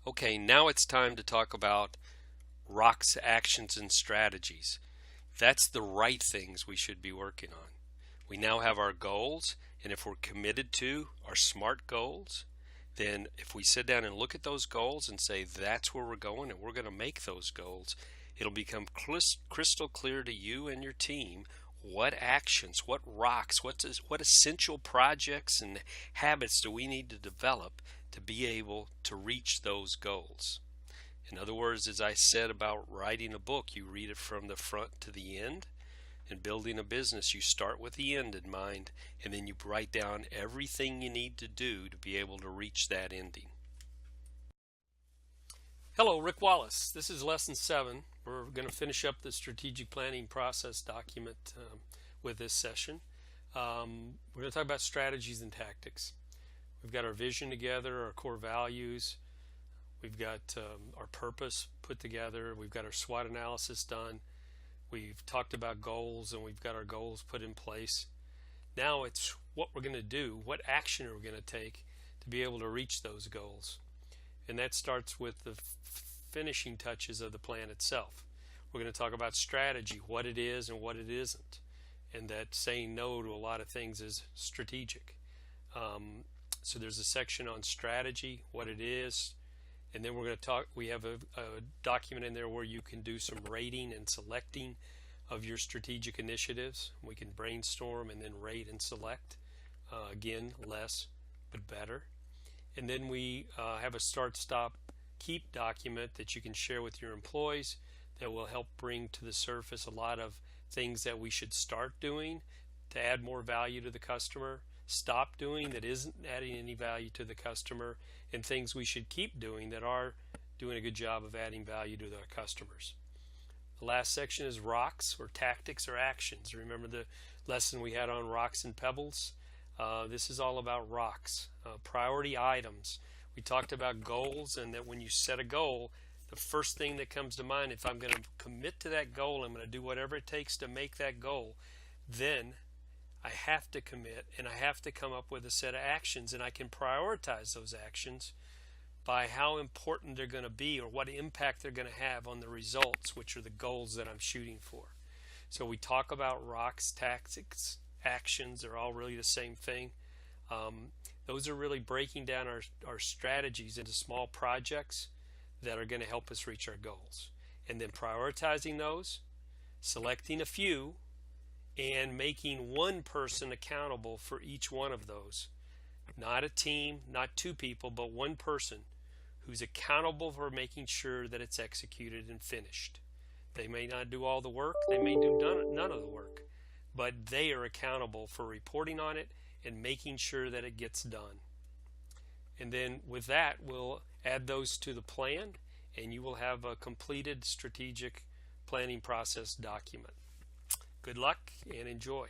Okay, now it's time to talk about rocks, actions, and strategies. That's the right things we should be working on. We now have our goals, and if we're committed to our SMART goals, then if we sit down and look at those goals and say that's where we're going and we're going to make those goals, it'll become crystal clear to you and your team what actions, what rocks, what essential projects and habits do we need to develop to be able to reach those goals. In other words, as I said about writing a book, you read it from the front to the end. In building a business, you start with the end in mind, and then you write down everything you need to do to be able to reach that ending. Hello, Rick Wallace. This is Lesson 7. We're going to finish up the strategic planning process document with this session. We're going to talk about strategies and tactics. We've got our vision together, our core values. We've got our purpose put together. We've got our SWOT analysis done. We've talked about goals, and we've got our goals put in place. Now it's what we're going to do, what action are we going to take to be able to reach those goals. And that starts with the finishing touches of the plan itself. We're going to talk about strategy, what it is and what it isn't, and that saying no to a lot of things is strategic. So there's a section on strategy, what it is, and then we're going to talk, we have a document in there where you can do some rating and selecting of your strategic initiatives. We can brainstorm and then rate and select. Again, less but better. And then we have a start, stop, keep document that you can share with your employees that will help bring to the surface a lot of things that we should start doing to add more value to the customer, stop doing that isn't adding any value to the customer, and things we should keep doing that are doing a good job of adding value to our customers. The last section is rocks or tactics or actions. Remember the lesson we had on rocks and pebbles? This is all about rocks, priority items. We talked about goals, and that when you set a goal, the first thing that comes to mind, if I'm going to commit to that goal, I'm going to do whatever it takes to make that goal, then I have to commit and I have to come up with a set of actions, and I can prioritize those actions by how important they're going to be or what impact they're going to have on the results, which are the goals that I'm shooting for. So we talk about rocks, tactics, actions. They're all really the same thing. Those are really breaking down our strategies into small projects that are going to help us reach our goals, and then prioritizing those, selecting a few, and making one person accountable for each one of those. Not a team, not two people, but one person who's accountable for making sure that it's executed and finished. They may not do all the work, they may do none of the work, but they are accountable for reporting on it and making sure that it gets done. And then with that, we'll add those to the plan, and you will have a completed strategic planning process document. Good luck and enjoy.